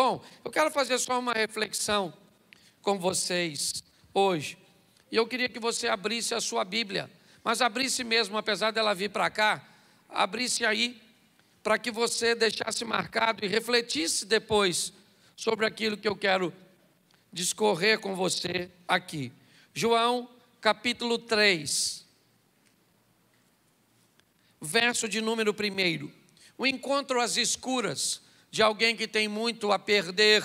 Bom, eu quero fazer só uma reflexão com vocês hoje. E eu queria que você abrisse a sua Bíblia, mas abrisse mesmo, apesar dela vir para cá, abrisse aí, para que você deixasse marcado e refletisse depois sobre aquilo que eu quero discorrer com você aqui. João, capítulo 3, verso de número 1. O encontro às escuras de alguém que tem muito a perder,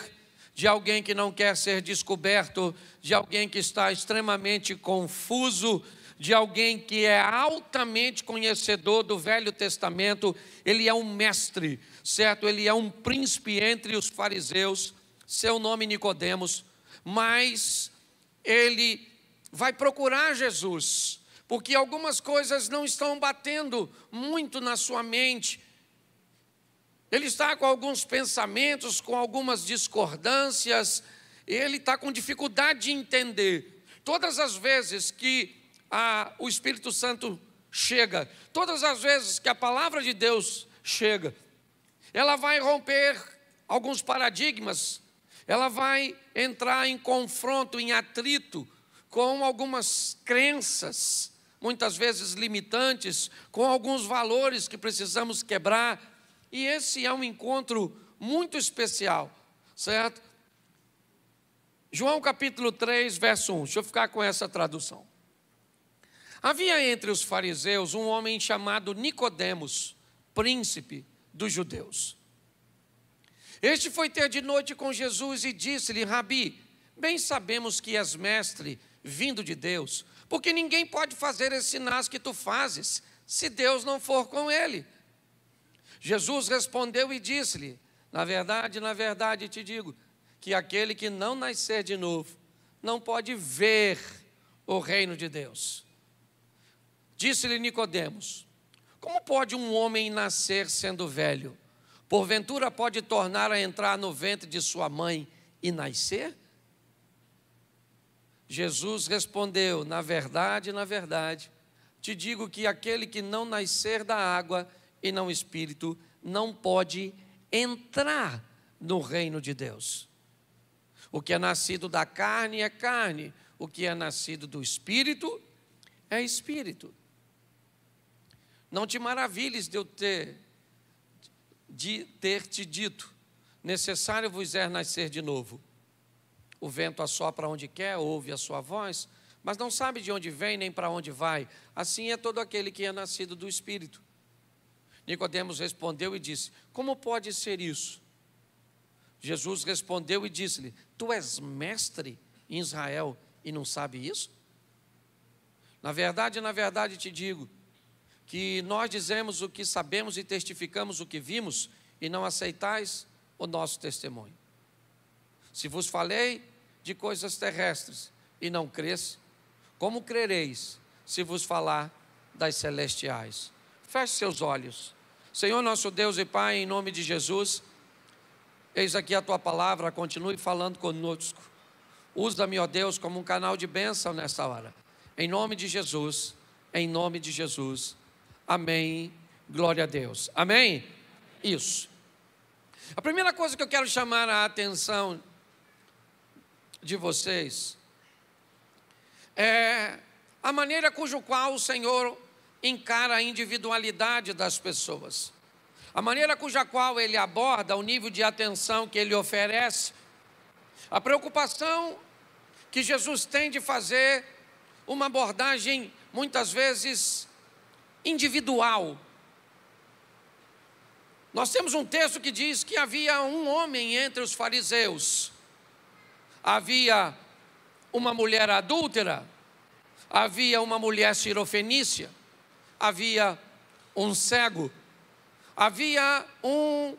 de alguém que não quer ser descoberto, de alguém que está extremamente confuso, de alguém que é altamente conhecedor do Velho Testamento. Ele é um mestre, certo? Ele é um príncipe entre os fariseus, seu nome Nicodemos, mas ele vai procurar Jesus, porque algumas coisas não estão batendo muito na sua mente. Ele está com alguns pensamentos, com algumas discordâncias, ele está com dificuldade de entender. Todas as vezes que o Espírito Santo chega, todas as vezes que a palavra de Deus chega, ela vai romper alguns paradigmas, ela vai entrar em confronto, em atrito com algumas crenças, muitas vezes limitantes, com alguns valores que precisamos quebrar. E esse é um encontro muito especial, certo? João capítulo 3, verso 1, deixa eu ficar com essa tradução. Havia entre os fariseus um homem chamado Nicodemos, príncipe dos judeus. Este foi ter de noite com Jesus e disse-lhe: Rabi, bem sabemos que és mestre, vindo de Deus, porque ninguém pode fazer esses sinais que tu fazes, se Deus não for com ele. Jesus respondeu e disse-lhe: na verdade te digo, que aquele que não nascer de novo, não pode ver o reino de Deus. Disse-lhe Nicodemos: como pode um homem nascer sendo velho? Porventura pode tornar a entrar no ventre de sua mãe e nascer? Jesus respondeu: na verdade, te digo que aquele que não nascer da água e não espírito, não pode entrar no reino de Deus. O que é nascido da carne é carne, o que é nascido do espírito é espírito. Não te maravilhes de eu ter te dito: necessário vos é nascer de novo. O vento assopra onde quer, ouve a sua voz, mas não sabe de onde vem nem para onde vai. Assim é todo aquele que é nascido do espírito. Nicodemos respondeu e disse: como pode ser isso? Jesus respondeu e disse-lhe: tu és mestre em Israel e não sabe isso? Na verdade te digo, que nós dizemos o que sabemos e testificamos o que vimos, e não aceitais o nosso testemunho. Se vos falei de coisas terrestres e não crês, como crereis se vos falar das celestiais? Feche seus olhos. Senhor nosso Deus e Pai, em nome de Jesus, eis aqui a Tua palavra, continue falando conosco. Usa-me, ó Deus, como um canal de bênção nessa hora. Em nome de Jesus, em nome de Jesus. Amém, glória a Deus. Amém? Isso. A primeira coisa que eu quero chamar a atenção de vocês é a maneira cujo qual o Senhor encara a individualidade das pessoas, a maneira cuja qual Ele aborda o nível de atenção que Ele oferece, a preocupação que Jesus tem de fazer uma abordagem muitas vezes individual. Nós temos um texto que diz que havia um homem entre os fariseus, havia uma mulher adúltera, havia uma mulher cirofenícia, havia um cego, havia um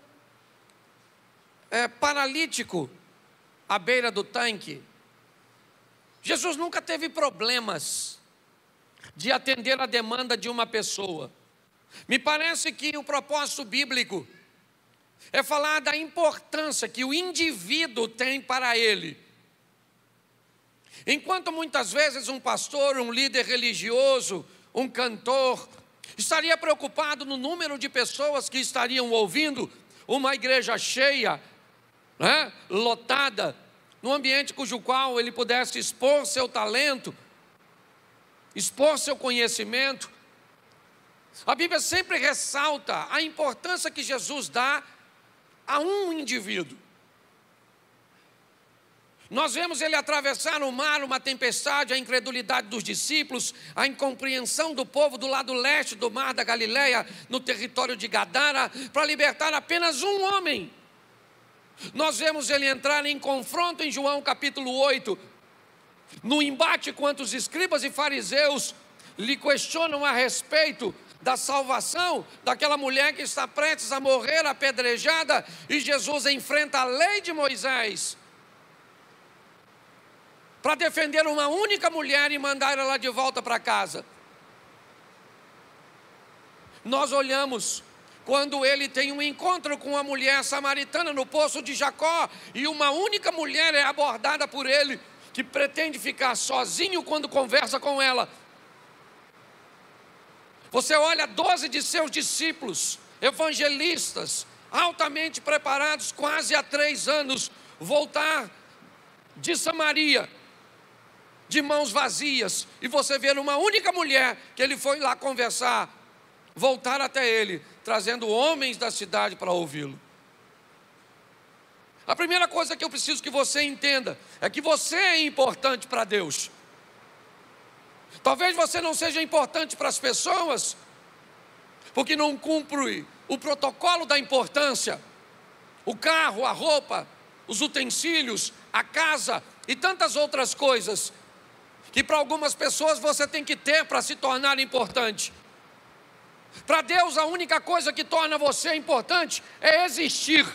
paralítico à beira do tanque. Jesus nunca teve problemas de atender a demanda de uma pessoa. Me parece que o propósito bíblico é falar da importância que o indivíduo tem para ele. Enquanto muitas vezes um pastor, um líder religioso, um cantor, estaria preocupado no número de pessoas que estariam ouvindo, uma igreja cheia, né? Lotada, num ambiente cujo qual ele pudesse expor seu talento, expor seu conhecimento. A Bíblia sempre ressalta a importância que Jesus dá a um indivíduo. Nós vemos ele atravessar o mar, uma tempestade, a incredulidade dos discípulos, a incompreensão do povo do lado leste do mar da Galileia, no território de Gadara, para libertar apenas um homem. Nós vemos ele entrar em confronto em João capítulo 8, no embate quanto os escribas e fariseus lhe questionam a respeito da salvação daquela mulher que está prestes a morrer apedrejada, e Jesus enfrenta a lei de Moisés para defender uma única mulher e mandar ela de volta para casa. Nós olhamos quando ele tem um encontro com uma mulher samaritana no poço de Jacó, e uma única mulher é abordada por ele, que pretende ficar sozinho quando conversa com ela. Você olha 12 de seus discípulos, evangelistas, altamente preparados, quase há 3 anos, voltar de Samaria, de mãos vazias, e você vê uma única mulher que ele foi lá conversar, voltar até ele, trazendo homens da cidade para ouvi-lo. A primeira coisa que eu preciso que você entenda é que você é importante para Deus. Talvez você não seja importante para as pessoas, porque não cumpre o protocolo da importância, o carro, a roupa, os utensílios, a casa e tantas outras coisas, que para algumas pessoas você tem que ter para se tornar importante. Para Deus, a única coisa que torna você importante é existir.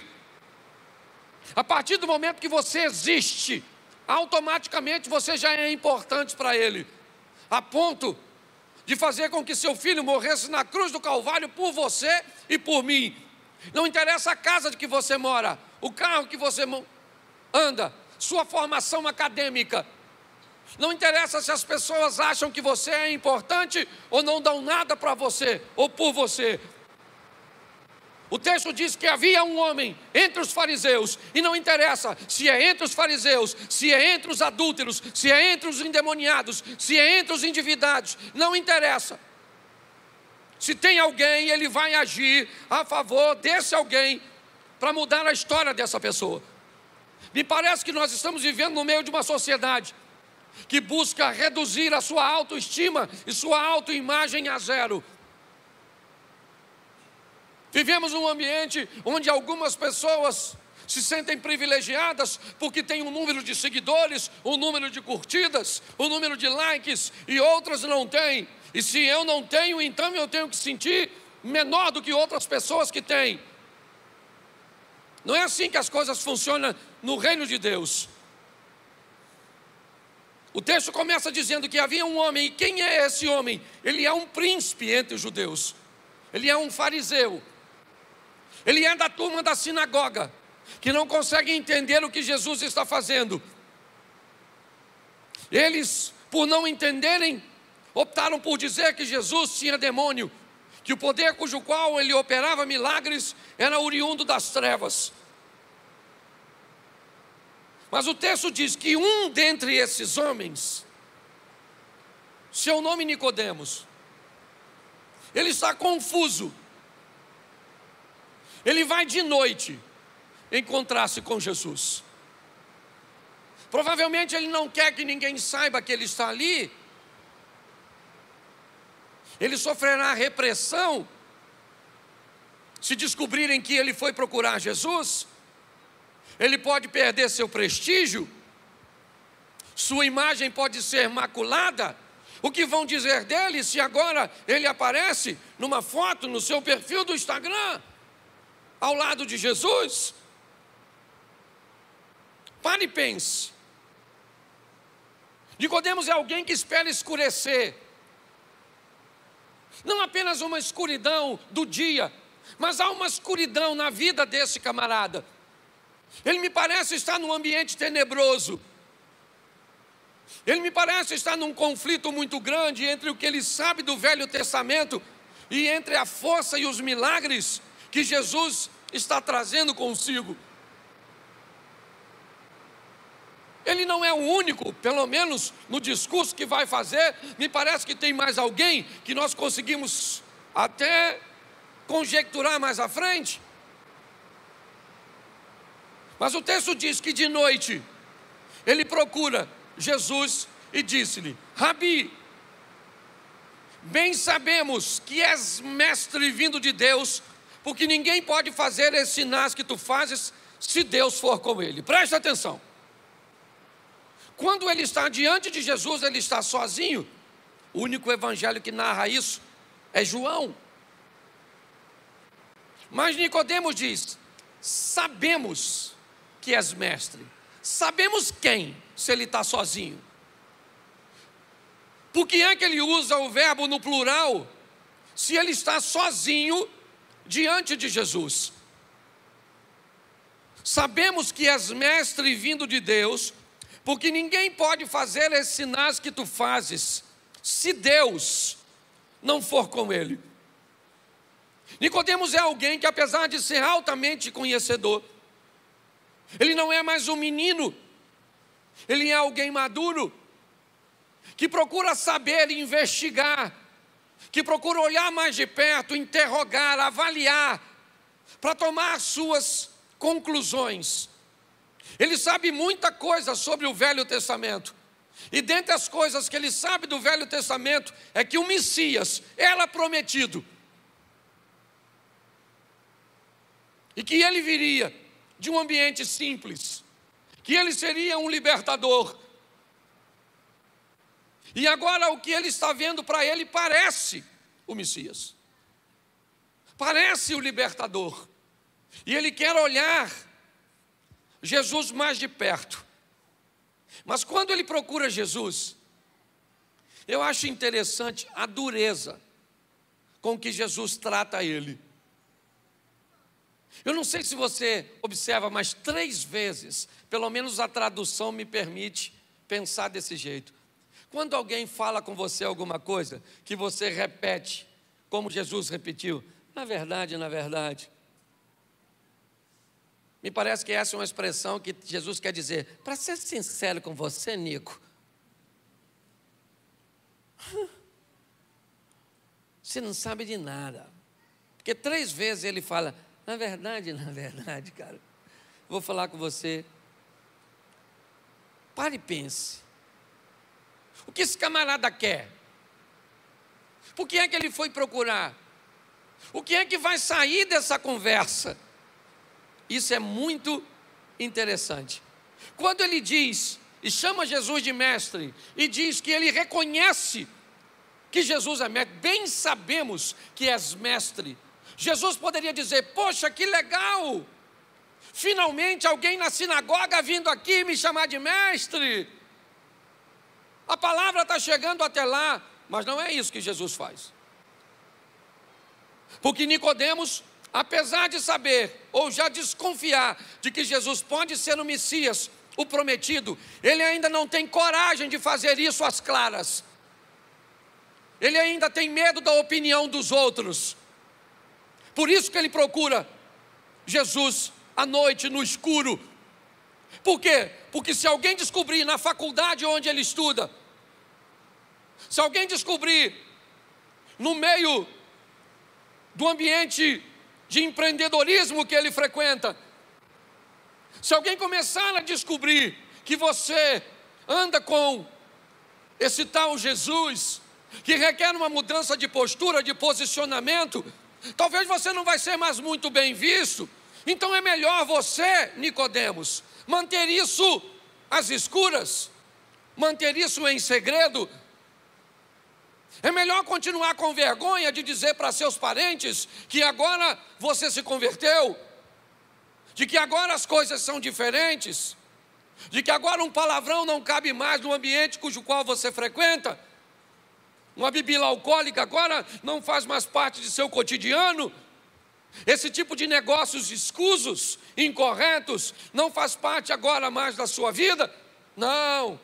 A partir do momento que você existe, automaticamente você já é importante para Ele, a ponto de fazer com que seu filho morresse na cruz do Calvário por você e por mim. Não interessa a casa de que você mora, o carro que você anda, sua formação acadêmica. Não interessa se as pessoas acham que você é importante ou não dão nada para você ou por você. O texto diz que havia um homem entre os fariseus, e não interessa se é entre os fariseus, se é entre os adúlteros, se é entre os endemoniados, se é entre os endividados, não interessa. Se tem alguém, ele vai agir a favor desse alguém para mudar a história dessa pessoa. Me parece que nós estamos vivendo no meio de uma sociedade que busca reduzir a sua autoestima e sua autoimagem a zero. Vivemos num ambiente onde algumas pessoas se sentem privilegiadas porque têm um número de seguidores, um número de curtidas, um número de likes, e outras não têm. E se eu não tenho, então eu tenho que sentir menor do que outras pessoas que têm. Não é assim que as coisas funcionam no reino de Deus. O texto começa dizendo que havia um homem, e quem é esse homem? Ele é um príncipe entre os judeus, ele é um fariseu, ele é da turma da sinagoga, que não consegue entender o que Jesus está fazendo. Eles, por não entenderem, optaram por dizer que Jesus tinha demônio, que o poder cujo qual ele operava milagres era oriundo das trevas. Mas o texto diz que um dentre esses homens, seu nome Nicodemos, ele está confuso. Ele vai de noite encontrar-se com Jesus. Provavelmente ele não quer que ninguém saiba que ele está ali. Ele sofrerá repressão se descobrirem que ele foi procurar Jesus. Ele pode perder seu prestígio, sua imagem pode ser maculada. O que vão dizer dele se agora ele aparece numa foto no seu perfil do Instagram, ao lado de Jesus? Pare e pense. Nicodemos é alguém que espera escurecer, não apenas uma escuridão do dia, mas há uma escuridão na vida desse camarada. Ele me parece estar num ambiente tenebroso. Ele me parece estar num conflito muito grande entre o que ele sabe do Velho Testamento e entre a força e os milagres que Jesus está trazendo consigo. Ele não é o único, pelo menos no discurso que vai fazer. Me parece que tem mais alguém que nós conseguimos até conjecturar mais à frente. Mas o texto diz que de noite ele procura Jesus e disse-lhe: Rabi, bem sabemos que és mestre vindo de Deus, porque ninguém pode fazer esses sinais que tu fazes se Deus for com ele. Presta atenção. Quando ele está diante de Jesus, ele está sozinho. O único evangelho que narra isso é João. Mas Nicodemos diz: sabemos que és mestre. Sabemos quem, se ele está sozinho? Por que é que ele usa o verbo no plural, se ele está sozinho diante de Jesus? Sabemos que és mestre vindo de Deus, porque ninguém pode fazer esses sinais que tu fazes, se Deus não for com ele. Nicodemos é alguém que, apesar de ser altamente conhecedor, ele não é mais um menino, ele é alguém maduro, que procura saber e investigar, que procura olhar mais de perto, interrogar, avaliar, para tomar suas conclusões. Ele sabe muita coisa sobre o Velho Testamento, e dentre as coisas que ele sabe do Velho Testamento, é que o Messias era prometido, e que ele viria de um ambiente simples, que ele seria um libertador. E agora o que ele está vendo para ele parece o Messias, parece o libertador, e ele quer olhar Jesus mais de perto. Mas quando ele procura Jesus, eu acho interessante a dureza com que Jesus trata ele. Eu não sei se você observa, mas 3 vezes, pelo menos a tradução me permite pensar desse jeito. Quando alguém fala com você alguma coisa, que você repete, como Jesus repetiu, na verdade, me parece que essa é uma expressão que Jesus quer dizer: para ser sincero com você, Nico, você não sabe de nada. Porque 3 vezes ele fala, na verdade, cara, vou falar com você. Pare e pense. O que esse camarada quer? Por que é que ele foi procurar? O que é que vai sair dessa conversa? Isso é muito interessante. Quando ele diz, e chama Jesus de mestre, e diz que ele reconhece que Jesus é mestre, bem sabemos que és mestre. Jesus poderia dizer, poxa, que legal, finalmente alguém na sinagoga vindo aqui me chamar de mestre. A palavra está chegando até lá, mas não é isso que Jesus faz. Porque Nicodemos, apesar de saber, ou já desconfiar, de que Jesus pode ser o Messias, o prometido, ele ainda não tem coragem de fazer isso às claras. Ele ainda tem medo da opinião dos outros. Por isso que ele procura Jesus à noite, no escuro. Por quê? Porque se alguém descobrir na faculdade onde ele estuda, se alguém descobrir no meio do ambiente de empreendedorismo que ele frequenta, se alguém começar a descobrir que você anda com esse tal Jesus, que requer uma mudança de postura, de posicionamento, talvez você não vai ser mais muito bem visto. Então é melhor você, Nicodemos, manter isso às escuras, manter isso em segredo. É melhor continuar com vergonha de dizer para seus parentes que agora você se converteu, de que agora as coisas são diferentes, de que agora um palavrão não cabe mais no ambiente cujo qual você frequenta, uma bebida alcoólica agora não faz mais parte de seu cotidiano, esse tipo de negócios escusos, incorretos, não faz parte agora mais da sua vida. Não.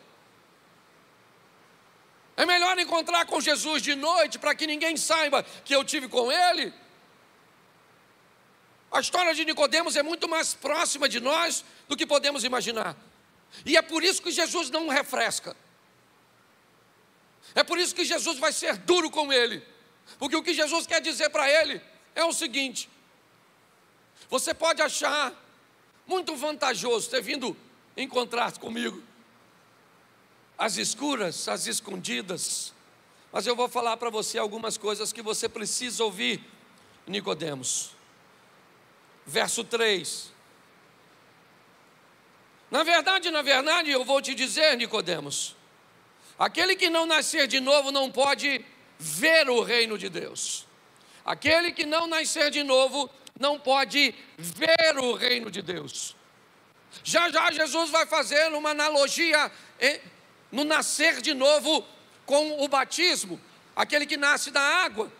É melhor encontrar com Jesus de noite, para que ninguém saiba que eu tive com ele. A história de Nicodemos é muito mais próxima de nós do que podemos imaginar. E é por isso que Jesus não refresca. É por isso que Jesus vai ser duro com ele. Porque o que Jesus quer dizer para ele é o seguinte: você pode achar muito vantajoso ter vindo encontrar comigo às escuras, às escondidas, mas eu vou falar para você algumas coisas que você precisa ouvir, Nicodemos. Verso 3. Na verdade, eu vou te dizer, Nicodemos, aquele que não nascer de novo não pode ver o reino de Deus. Aquele que não nascer de novo não pode ver o reino de Deus. Já já Jesus vai fazer uma analogia no nascer de novo com o batismo, aquele que nasce da água.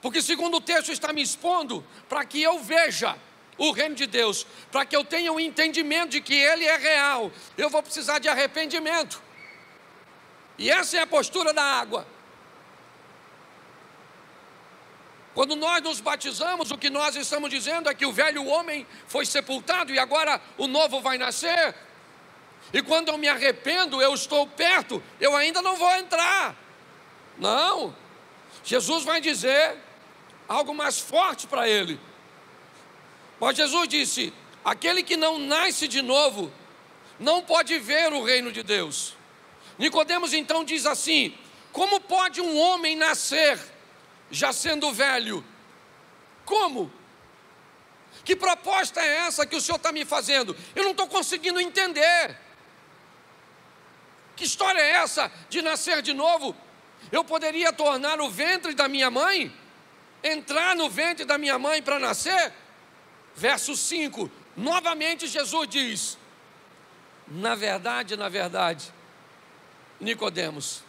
Porque segundo o texto está me expondo para que eu veja o reino de Deus, para que eu tenha um entendimento de que ele é real, eu vou precisar de arrependimento. E essa é a postura da água. Quando nós nos batizamos, o que nós estamos dizendo é que o velho homem foi sepultado e agora o novo vai nascer. E quando eu me arrependo, eu estou perto, eu ainda não vou entrar. Não, Jesus vai dizer algo mais forte para ele. Mas Jesus disse: aquele que não nasce de novo não pode ver o reino de Deus. Nicodemos então diz assim: como pode um homem nascer já sendo velho? Como? Que proposta é essa que o Senhor está me fazendo? Eu não estou conseguindo entender. Que história é essa de nascer de novo? Eu poderia tornar o ventre da minha mãe, entrar no ventre da minha mãe para nascer? Verso 5, novamente Jesus diz: na verdade, Nicodemos,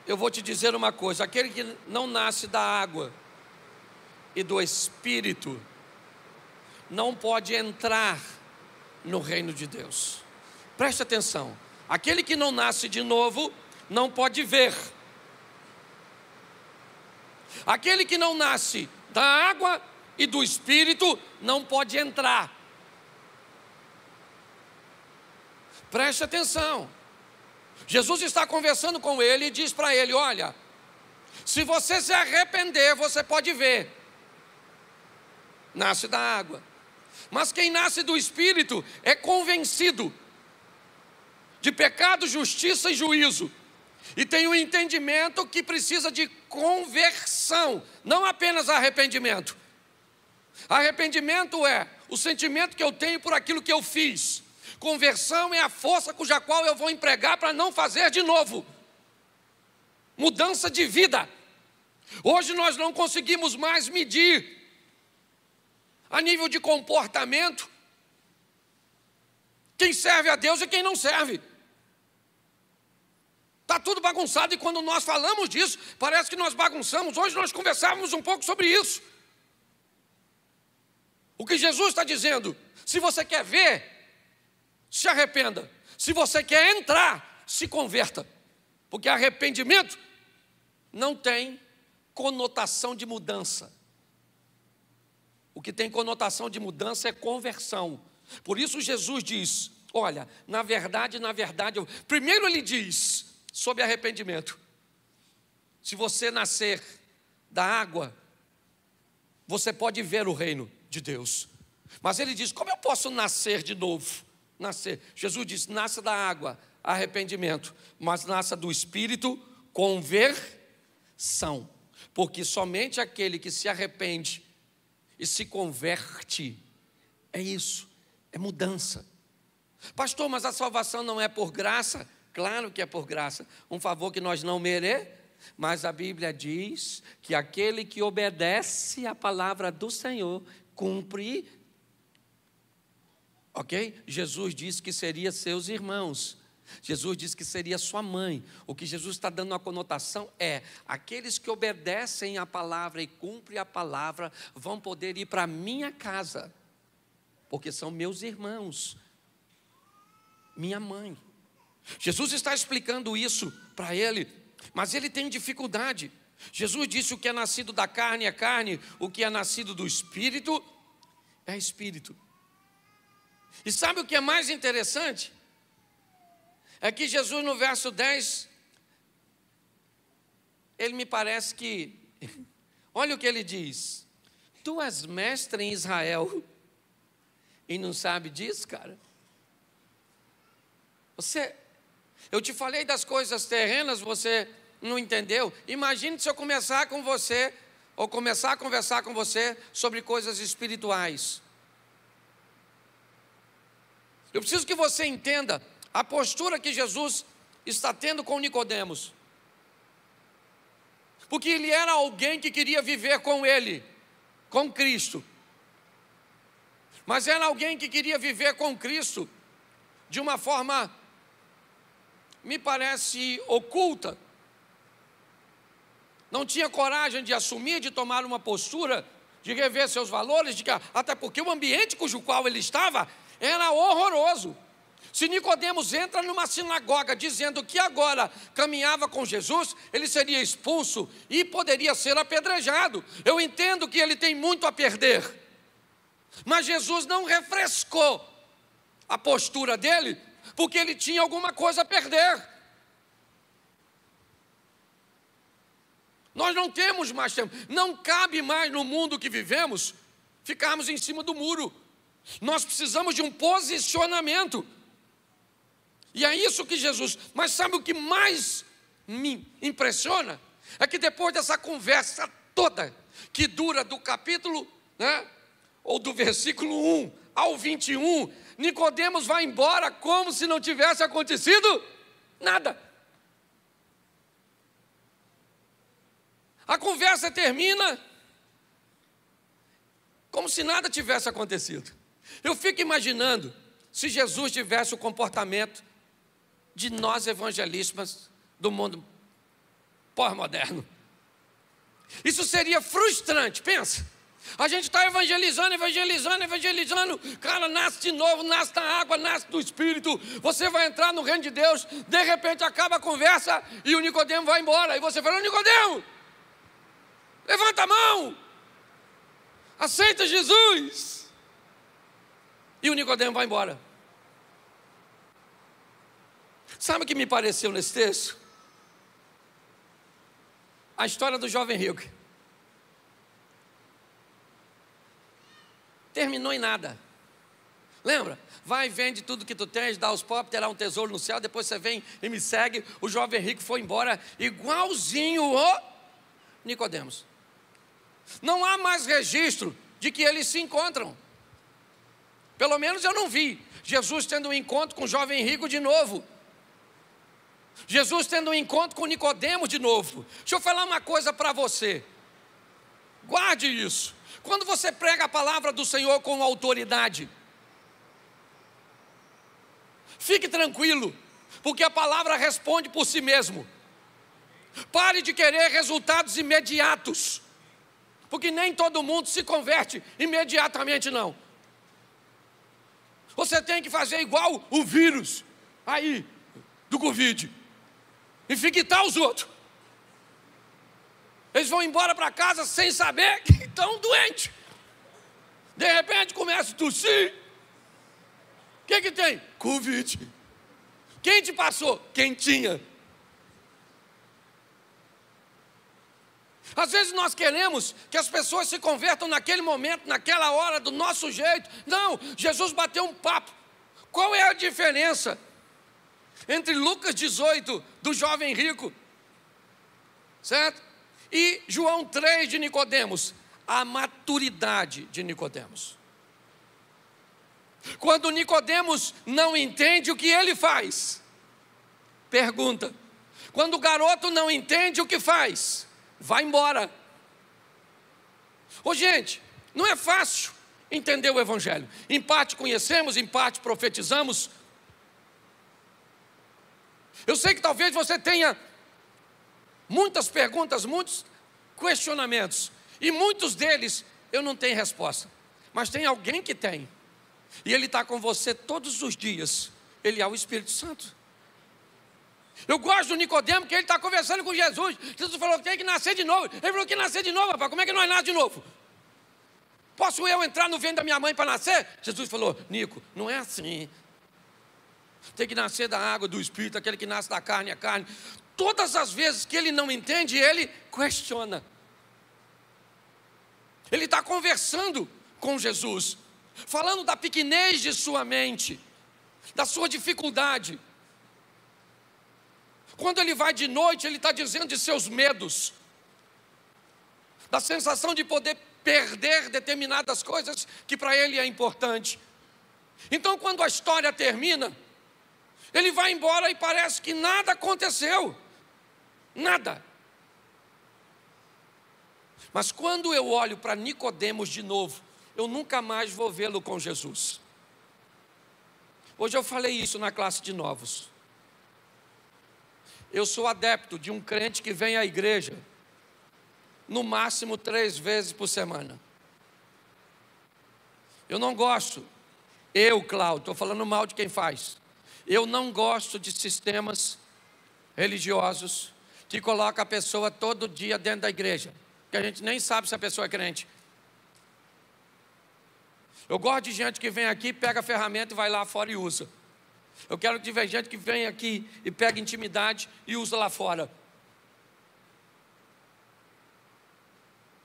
eu vou te dizer uma coisa: aquele que não nasce da água e do Espírito não pode entrar no reino de Deus. Preste atenção: aquele que não nasce de novo não pode ver. Aquele que não nasce da água e do Espírito não pode entrar. Preste atenção. Jesus está conversando com ele e diz para ele: olha, se você se arrepender, você pode ver. Nasce da água. Mas quem nasce do Espírito é convencido de pecado, justiça e juízo. E tem um entendimento que precisa de conversão, não apenas arrependimento. Arrependimento é o sentimento que eu tenho por aquilo que eu fiz. Conversão é a força cuja qual eu vou empregar para não fazer de novo. Mudança de vida. Hoje nós não conseguimos mais medir a nível de comportamento quem serve a Deus e quem não serve. Está tudo bagunçado, e quando nós falamos disso, parece que nós bagunçamos. Hoje nós conversávamos um pouco sobre isso. O que Jesus está dizendo: se você quer ver, se arrependa. Se você quer entrar, se converta. Porque arrependimento não tem conotação de mudança. O que tem conotação de mudança é conversão. Por isso Jesus diz: olha, na verdade, primeiro ele diz sobre arrependimento: se você nascer da água, você pode ver o reino de Deus. Mas ele diz: como eu posso nascer de novo? Jesus diz: nasça da água, arrependimento, mas nasça do Espírito, conversão. Porque somente aquele que se arrepende e se converte, é isso, é mudança. Pastor, mas a salvação não é por graça? Claro que é por graça, um favor que nós não merecemos, mas a Bíblia diz que aquele que obedece à palavra do Senhor, cumpre, ok? Jesus disse que seria seus irmãos, Jesus disse que seria sua mãe. O que Jesus está dando uma conotação é: aqueles que obedecem à palavra e cumprem a palavra vão poder ir para a minha casa, porque são meus irmãos, minha mãe. Jesus está explicando isso para ele, mas ele tem dificuldade. Jesus disse: o que é nascido da carne é carne, o que é nascido do Espírito é Espírito. E sabe o que é mais interessante? É que Jesus, no verso 10, ele me parece que, olha o que ele diz: tu és mestre em Israel e não sabe disso, cara? Eu te falei das coisas terrenas, você não entendeu? Imagine se eu começar com você, ou começar a conversar com você sobre coisas espirituais. Eu preciso que você entenda a postura que Jesus está tendo com Nicodemos. Porque ele era alguém que queria viver com ele, com Cristo. Mas era alguém que queria viver com Cristo de uma forma, me parece, oculta. Não tinha coragem de assumir, de tomar uma postura, de rever seus valores, até porque o ambiente cujo qual ele estava era horroroso. Se Nicodemos entra numa sinagoga dizendo que agora caminhava com Jesus, ele seria expulso e poderia ser apedrejado. Eu entendo que ele tem muito a perder, mas Jesus não refrescou a postura dele, porque ele tinha alguma coisa a perder. Nós não temos mais tempo, não cabe mais no mundo que vivemos ficarmos em cima do muro. Nós precisamos de um posicionamento. E é isso que Jesus... Mas sabe o que mais me impressiona? É que depois dessa conversa toda, que dura do capítulo, ou do versículo 1 ao 21, Nicodemos vai embora como se não tivesse acontecido nada. A conversa termina como se nada tivesse acontecido. Eu fico imaginando se Jesus tivesse o comportamento de nós evangelistas do mundo pós-moderno. Isso seria frustrante, pensa. A gente está evangelizando, cara, nasce de novo, nasce da água, nasce do Espírito, você vai entrar no reino de Deus, de repente acaba a conversa e o Nicodemo vai embora, e você fala: Nicodemo, levanta a mão, aceita Jesus. E o Nicodemo vai embora. Sabe o que me pareceu nesse texto? A história do jovem rico. Terminou em nada. Lembra? Vai, vende tudo que tu tens, dá aos pobres, terá um tesouro no céu, depois você vem e me segue. O jovem rico foi embora igualzinho o Nicodemos. Não há mais registro de que eles se encontram. Pelo menos eu não vi Jesus tendo um encontro com o jovem rico de novo. Jesus tendo um encontro com Nicodemos de novo. Deixa eu falar uma coisa para você. Guarde isso. Quando você prega a palavra do Senhor com autoridade, fique tranquilo, porque a palavra responde por si mesmo. Pare de querer resultados imediatos, porque nem todo mundo se converte imediatamente, não. Você tem que fazer igual o vírus aí do Covid, infectar os outros. Eles vão embora para casa sem saber que estão doentes. De repente começa a tossir. O que tem? Covid. Quem te passou? Quem tinha. Às vezes nós queremos que as pessoas se convertam naquele momento, naquela hora, do nosso jeito. Não, Jesus bateu um papo. Qual é a diferença entre Lucas 18, do jovem rico, certo? E João 3 de Nicodemos? A maturidade de Nicodemos. Quando Nicodemos não entende o que ele faz, pergunta. Quando o garoto não entende o que faz, vai embora. Ô gente, não é fácil entender o Evangelho. Em parte conhecemos, em parte profetizamos. Eu sei que talvez você tenha muitas perguntas, muitos questionamentos, e muitos deles eu não tenho resposta, mas tem alguém que tem, e ele está com você todos os dias. Ele é o Espírito Santo. Eu gosto do Nicodemo, que ele está conversando com Jesus. Jesus falou que tem que nascer de novo. Ele falou que nascer de novo, rapaz. Como é que nós nascemos de novo? Posso eu entrar no ventre da minha mãe para nascer? Jesus falou: Nico, não é assim. Tem que nascer da água, do Espírito. Aquele que nasce da carne é carne. Todas as vezes que ele não entende, ele questiona. Ele está conversando com Jesus, falando da pequenez de sua mente, da sua dificuldade. Quando ele vai de noite, ele está dizendo de seus medos, da sensação de poder perder determinadas coisas que para ele é importante. Então, quando a história termina, ele vai embora e parece que nada aconteceu, nada. Mas quando eu olho para Nicodemos de novo, eu nunca mais vou vê-lo com Jesus. Hoje eu falei isso na classe de novos. Eu sou adepto de um crente que vem à igreja no máximo 3 vezes por semana. Eu não gosto, Cláudio, estou falando mal de quem faz. Eu não gosto de sistemas religiosos que colocam a pessoa todo dia dentro da igreja, que a gente nem sabe se a pessoa é crente. Eu gosto de gente que vem aqui, pega a ferramenta e vai lá fora e usa. Eu quero que tiver gente que vem aqui e pega intimidade e usa lá fora.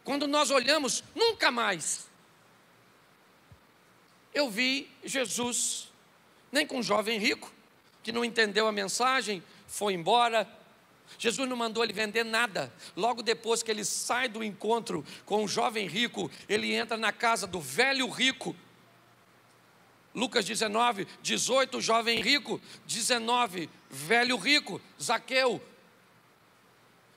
Quando nós olhamos, nunca mais eu vi Jesus, nem com um jovem rico, que não entendeu a mensagem, foi embora. Jesus não mandou ele vender nada. Logo depois que ele sai do encontro com o jovem rico, ele entra na casa do velho rico. Lucas 19, 18, jovem rico. 19, velho rico, Zaqueu.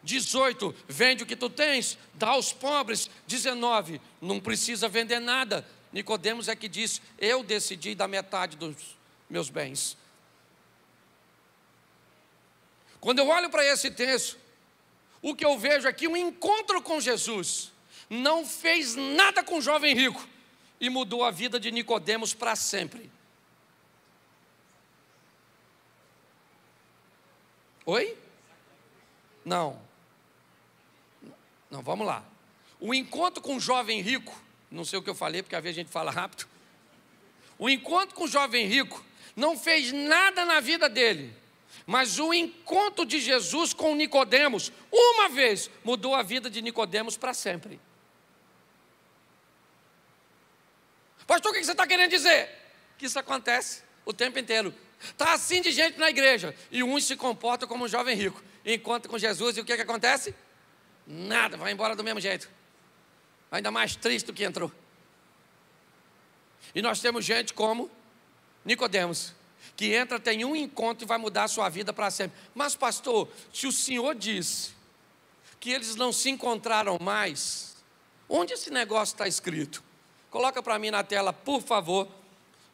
18, vende o que tu tens, dá aos pobres. 19, não precisa vender nada. Nicodemos é que disse: eu decidi dar metade dos meus bens. Quando eu olho para esse texto, o que eu vejo aqui, um encontro com Jesus não fez nada com o jovem rico e mudou a vida de Nicodemos para sempre. Oi? Não, vamos lá. O encontro com o jovem rico, não sei o que eu falei, porque às vezes a gente fala rápido. O encontro com o jovem rico não fez nada na vida dele, mas o encontro de Jesus com Nicodemos, uma vez, mudou a vida de Nicodemos para sempre. Pastor, o que você está querendo dizer? Que isso acontece o tempo inteiro. Está assim de gente na igreja, e uns se comportam como um jovem rico, encontra com Jesus, e o que acontece? Nada, vai embora do mesmo jeito, ainda mais triste do que entrou. E nós temos gente como Nicodemos, que entra, tem um encontro e vai mudar a sua vida para sempre. Mas pastor, se o senhor disse que eles não se encontraram mais, onde esse negócio está escrito? Coloca para mim na tela, por favor,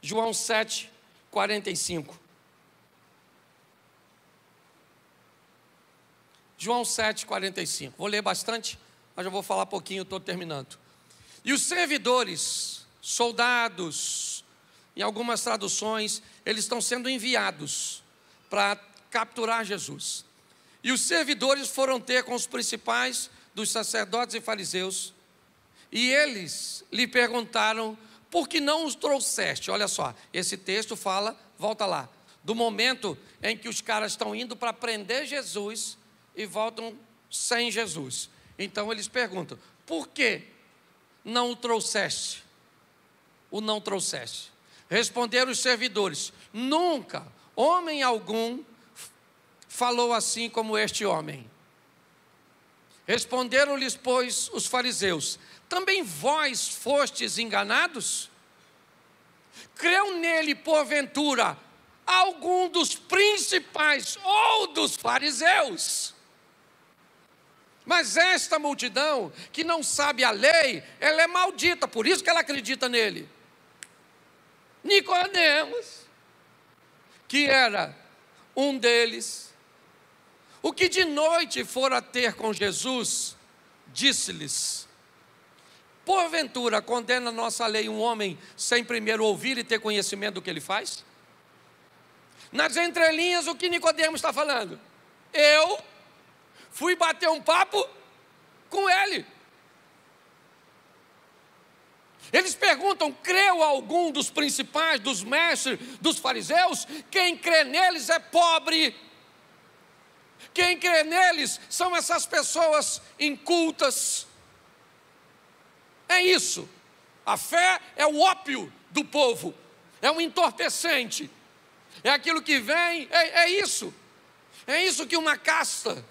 João 7, 45. João 7, 45. Vou ler bastante, mas eu vou falar pouquinho, estou terminando. E os servidores, soldados, em algumas traduções, eles estão sendo enviados para capturar Jesus. E os servidores foram ter com os principais dos sacerdotes e fariseus, e eles lhe perguntaram: por que não os trouxeste? Olha só, esse texto fala, volta lá, do momento em que os caras estão indo para prender Jesus e voltam sem Jesus. Então eles perguntam: por que não o trouxeste? O não trouxeste. Responderam os servidores: nunca homem algum falou assim como este homem. Responderam-lhes, pois, os fariseus: também vós fostes enganados? Creu nele, porventura, algum dos principais ou dos fariseus? Mas esta multidão, que não sabe a lei, ela é maldita, por isso que ela acredita nele. Nicodemos, que era um deles, o que de noite fora ter com Jesus, disse-lhes: porventura condena a nossa lei um homem sem primeiro ouvir e ter conhecimento do que ele faz? Nas entrelinhas, o que Nicodemos está falando? Eu fui bater um papo com ele. Eles perguntam: creu algum dos principais, dos mestres, dos fariseus? Quem crê neles é pobre. Quem crê neles são essas pessoas incultas. É isso. A fé é o ópio do povo, é um entorpecente, é aquilo que vem, é isso. É isso que uma casta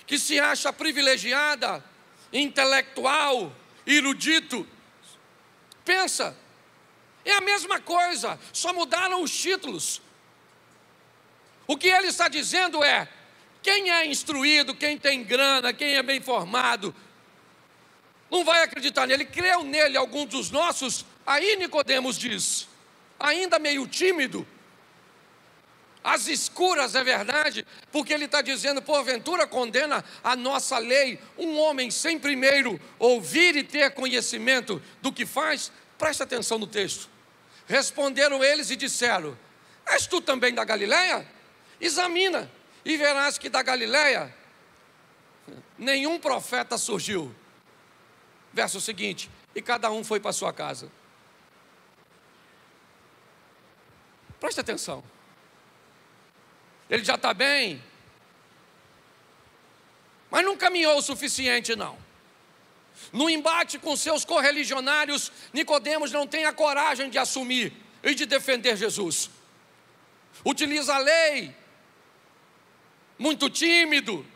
que se acha privilegiada, intelectual, erudito, pensa. É a mesma coisa, só mudaram os títulos. O que ele está dizendo é: quem é instruído, quem tem grana, quem é bem formado, não vai acreditar nele. Creu nele algum dos nossos? Aí Nicodemos diz, ainda meio tímido, às escuras, é verdade, porque ele está dizendo: porventura condena a nossa lei um homem sem primeiro ouvir e ter conhecimento do que faz? Presta atenção no texto. Responderam eles e disseram: és tu também da Galileia? Examina e verás que da Galileia nenhum profeta surgiu. Verso seguinte: e cada um foi para sua casa. Preste atenção. Ele já está bem, mas não caminhou o suficiente não. No embate com seus correligionários, Nicodemos não tem a coragem de assumir e de defender Jesus. Utiliza a lei, muito tímido.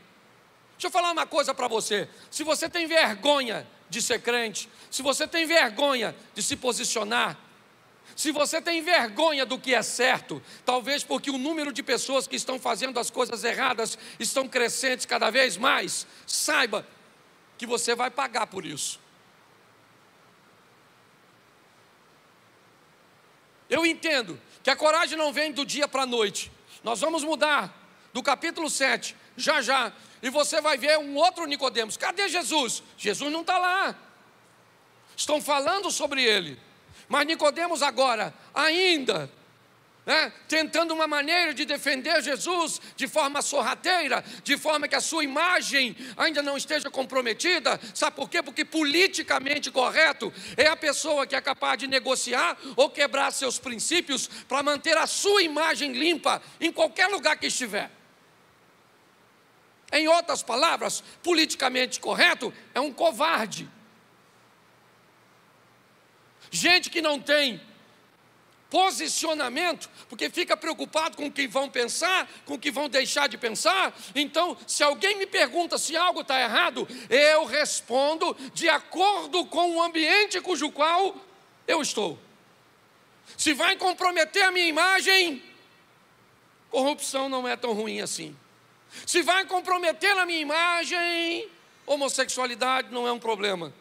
Deixa eu falar uma coisa para você: se você tem vergonha de ser crente, se você tem vergonha de se posicionar, se você tem vergonha do que é certo, talvez porque o número de pessoas que estão fazendo as coisas erradas estão crescentes cada vez mais, saiba que você vai pagar por isso. Eu entendo que a coragem não vem do dia para a noite. Nós vamos mudar do capítulo 7, já, e você vai ver um outro Nicodemos. Cadê Jesus? Jesus não está lá. Estão falando sobre ele. Mas Nicodemos agora, ainda, tentando uma maneira de defender Jesus de forma sorrateira, de forma que a sua imagem ainda não esteja comprometida. Sabe por quê? Porque politicamente correto é a pessoa que é capaz de negociar ou quebrar seus princípios para manter a sua imagem limpa em qualquer lugar que estiver. Em outras palavras, politicamente correto é um covarde. Gente que não tem posicionamento, porque fica preocupado com o que vão pensar, com o que vão deixar de pensar. Então, se alguém me pergunta se algo está errado, eu respondo de acordo com o ambiente cujo qual eu estou. Se vai comprometer a minha imagem, corrupção não é tão ruim assim. Se vai comprometer a minha imagem, homossexualidade não é um problema.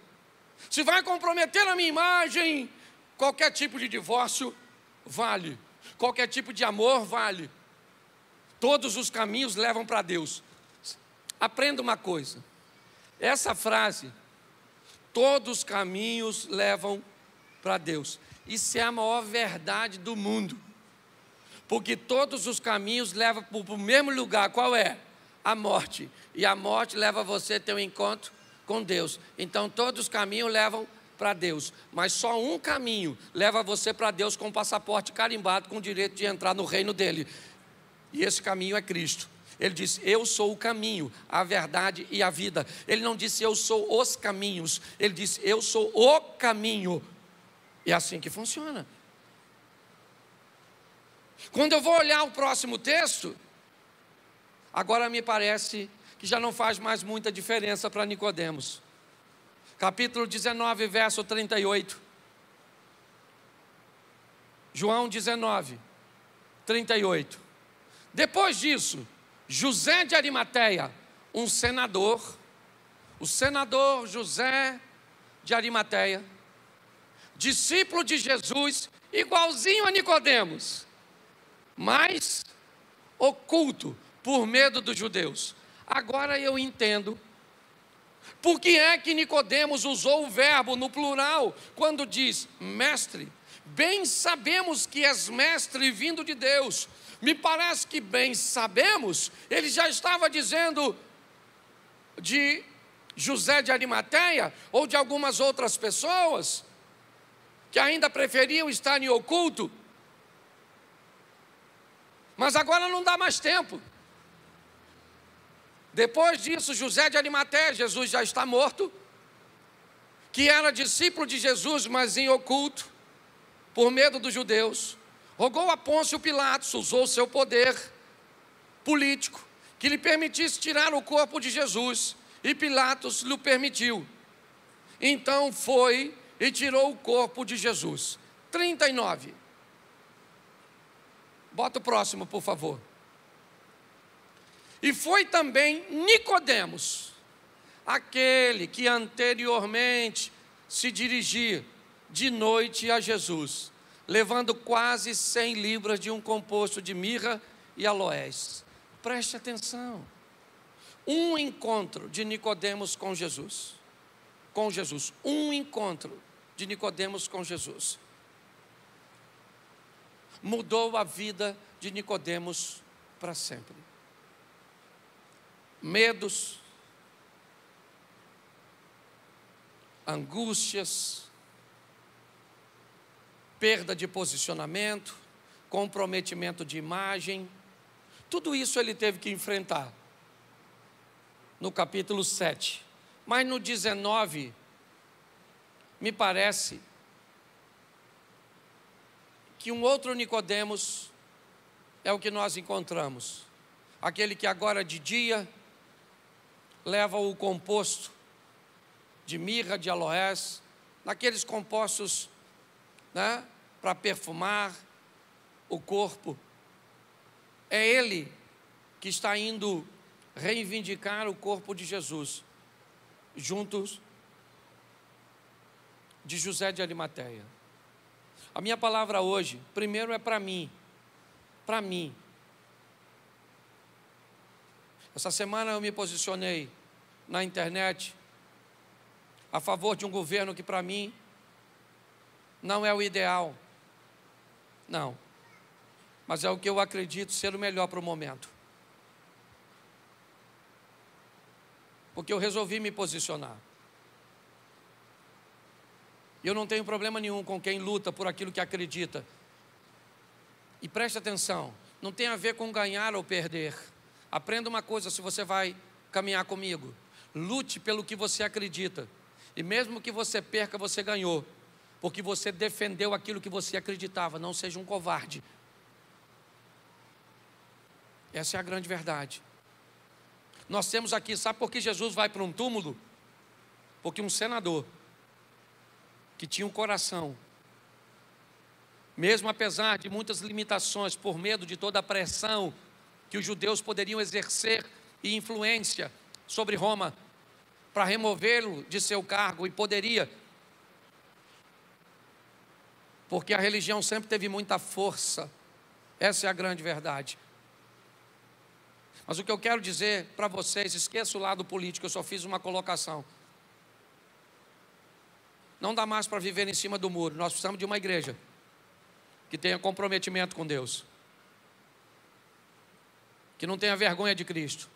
Se vai comprometer a minha imagem, qualquer tipo de divórcio vale. Qualquer tipo de amor vale. Todos os caminhos levam para Deus. Aprenda uma coisa. Essa frase, todos os caminhos levam para Deus, isso é a maior verdade do mundo. Porque todos os caminhos levam para o mesmo lugar. Qual é? A morte. E a morte leva você a ter um encontro com Deus. Então todos os caminhos levam para Deus, mas só um caminho leva você para Deus com o passaporte carimbado, com o direito de entrar no reino dele, e esse caminho é Cristo. Ele disse: eu sou o caminho, a verdade e a vida. Ele não disse eu sou os caminhos, ele disse eu sou o caminho. É assim que funciona. Quando eu vou olhar o próximo texto, agora me parece que já não faz mais muita diferença para Nicodemos. Capítulo 19, verso 38. João 19, 38. Depois disso, José de Arimateia, um senador, o senador José de Arimateia, discípulo de Jesus, igualzinho a Nicodemos, mas oculto por medo dos judeus. Agora eu entendo por que é que Nicodemos usou o verbo no plural quando diz mestre. Bem sabemos que és mestre vindo de Deus. me parece que bem sabemos, ele já estava dizendo de José de Arimateia, ou de algumas outras pessoas, que ainda preferiam estar em oculto. Mas agora não dá mais tempo. Depois disso, José de Arimateia, Jesus já está morto, que era discípulo de Jesus, mas em oculto, por medo dos judeus, rogou a Pôncio Pilatos, usou seu poder político, que lhe permitisse tirar o corpo de Jesus, e Pilatos lhe permitiu. Então foi e tirou o corpo de Jesus. 39. Bota o próximo, por favor. E foi também Nicodemos, aquele que anteriormente se dirigia de noite a Jesus, levando quase 100 libras de um composto de mirra e aloés. Preste atenção. Um encontro de Nicodemos com Jesus. Com Jesus. Um encontro de Nicodemos com Jesus mudou a vida de Nicodemos para sempre. Medos, angústias, perda de posicionamento, comprometimento de imagem, tudo isso ele teve que enfrentar no capítulo 7. Mas no 19, me parece que um outro Nicodemos é o que nós encontramos. Aquele que agora de dia leva o composto de mirra, de aloés, naqueles compostos, né, para perfumar o corpo. É ele que está indo reivindicar o corpo de Jesus, juntos de José de Arimateia. A minha palavra hoje, primeiro é para mim. Para mim. Essa semana eu me posicionei na internet a favor de um governo que para mim não é o ideal. Não. Mas é o que eu acredito ser o melhor para o momento. Porque eu resolvi me posicionar. Eu não tenho problema nenhum com quem luta por aquilo que acredita. E preste atenção, não tem a ver com ganhar ou perder. Aprenda uma coisa se você vai caminhar comigo. Lute pelo que você acredita. E mesmo que você perca, você ganhou. Porque você defendeu aquilo que você acreditava. Não seja um covarde. Essa é a grande verdade. Nós temos aqui, sabe por que Jesus vai para um túmulo? Porque um senador que tinha um coração, mesmo apesar de muitas limitações, por medo de toda a pressão que os judeus poderiam exercer e influência sobre Roma, para removê-lo de seu cargo, e poderia, porque a religião sempre teve muita força, essa é a grande verdade. Mas o que eu quero dizer para vocês, esqueça o lado político, eu só fiz uma colocação. Não dá mais para viver em cima do muro. Nós precisamos de uma igreja que tenha comprometimento com Deus, que não tenha vergonha de Cristo,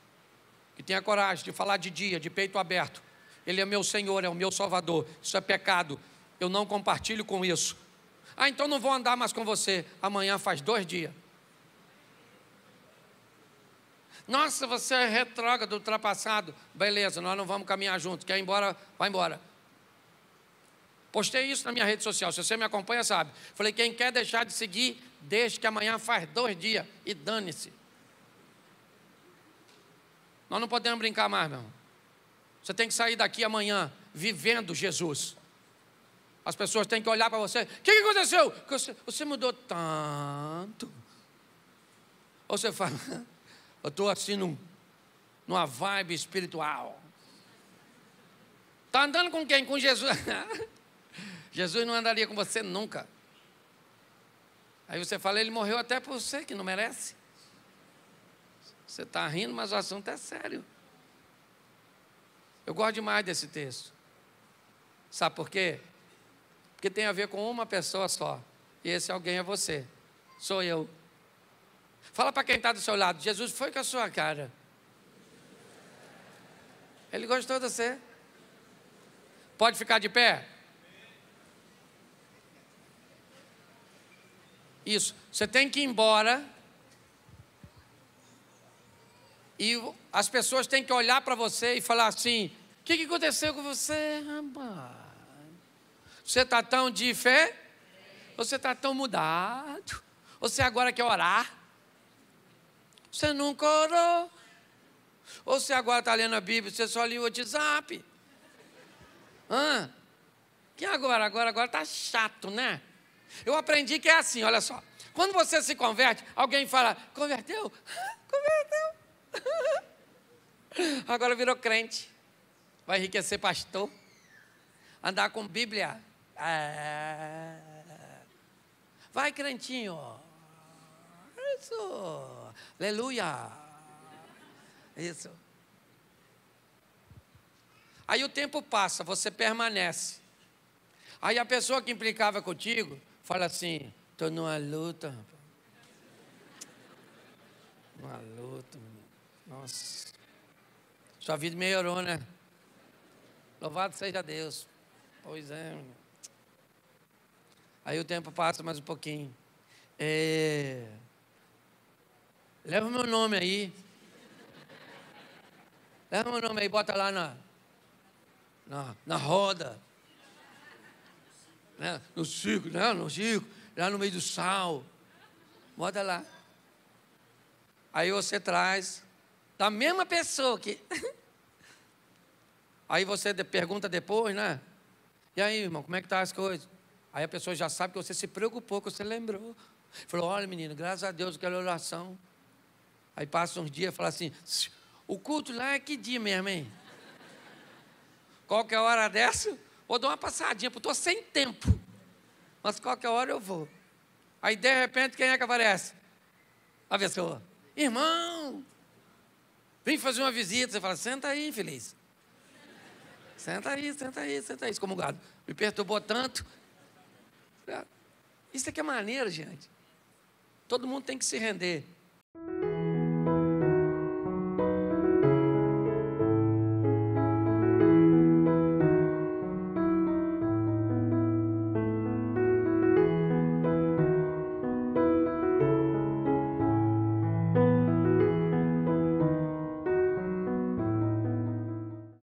que tenha coragem de falar de dia, de peito aberto. Ele é meu Senhor, é o meu Salvador. Isso é pecado, eu não compartilho com isso. Ah, então não vou andar mais com você. Amanhã faz 2 dias. Nossa, você é retrógrado, ultrapassado. Beleza, nós não vamos caminhar juntos. Quer ir embora? Vai embora. Postei isso na minha rede social, se você me acompanha sabe. Falei, quem quer deixar de seguir, deixe que amanhã faz 2 dias e dane-se. Nós não podemos brincar mais, meu irmão. Você tem que sair daqui amanhã vivendo Jesus. As pessoas têm que olhar para você. O que aconteceu? Você mudou tanto. Ou você fala, eu estou assim numa vibe espiritual. Está andando com quem? Com Jesus. Jesus não andaria com você nunca. Aí você fala, ele morreu até por você, que não merece. Você está rindo, mas o assunto é sério. Eu gosto demais desse texto. Sabe por quê? Porque tem a ver com uma pessoa só. E esse alguém é você. Sou eu. Fala para quem está do seu lado, Jesus foi com a sua cara. Ele gostou de você. Pode ficar de pé? Isso. Você tem que ir embora. E as pessoas têm que olhar para você e falar assim: o que aconteceu com você, rapaz? Você está tão de fé? Você está tão mudado? Você agora quer orar? Você nunca orou? Ou você agora está lendo a Bíblia, você só lia o WhatsApp? Que agora? Agora está chato, né? Eu aprendi que é assim, olha só. Quando você se converte, alguém fala: converteu? Converteu. Agora virou crente. Vai enriquecer pastor. Andar com Bíblia. Vai, crentinho. Isso. Aleluia. Isso. Aí o tempo passa, você permanece. Aí a pessoa que implicava contigo fala assim: estou numa luta, rapaz. Uma luta, menino. Nossa. Sua vida melhorou, né? Louvado seja Deus. Pois é, menino. Aí o tempo passa mais um pouquinho. Leva o meu nome aí. Leva o meu nome aí, bota lá na roda. Né? No circo, lá no meio do sal. Bota lá. Aí você traz da mesma pessoa que... Aí você pergunta depois, né? E aí, irmão, como é que tá as coisas? Aí a pessoa já sabe que você se preocupou, que você lembrou. Falou: olha, menino, graças a Deus, aquela oração. Aí passa uns dias e fala assim: o culto lá é que dia mesmo, hein? Qualquer hora dessa, vou dar uma passadinha, porque estou sem tempo. Mas qualquer hora eu vou. Aí, de repente, quem é que aparece? A pessoa: irmão, vem fazer uma visita. Você fala: senta aí, infeliz. Senta aí, excomungado. Me perturbou tanto. Isso aqui é maneiro, gente. Todo mundo tem que se render.